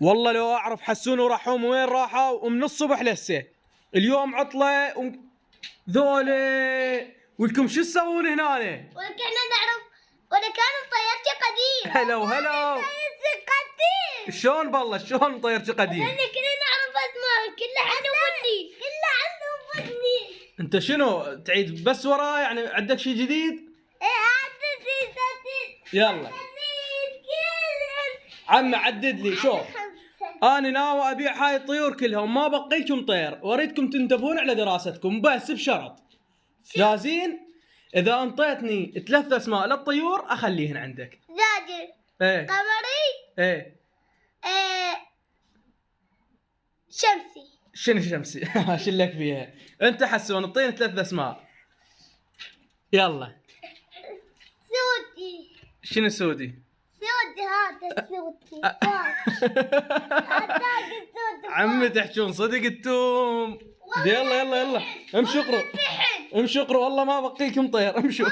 والله لو اعرف حسون ورحوم وين راحوا ومن الصبح لسه اليوم عطله ذولي ولكم شو تسوون هنا؟ ولكنا نعرف ولكان طيارتي قديم. هلا وهلا. قديم. شلون بالله شلون طيرتي قديم؟ احنا كلنا نعرف اسماء كله عنده بني. كله عنده بني. انت شنو تعيد بس وراه يعني عندك شيء جديد؟ ايه عدد يلا عم عدد لي. شوف انا ناوي ابيع هاي الطيور كلها وما بقيكم طير، واريدكم تنتبهون على دراستكم بس بشرط جاهزين؟ اذا انطيتني 3 اسماء للطيور اخليهن عندك. زاجر. ايه قمري. ايه شمسي. شنو شمسي؟ شلك فيها. انت حسون اعطيني 3 اسماء. يلا. سودي. شنو سودي؟ سودي هذا سودي. عمي تحجون صدق انتم. يلا يلا يلا امشوا اقروا امشوا اقروا والله ما بقيكم طير امشوا.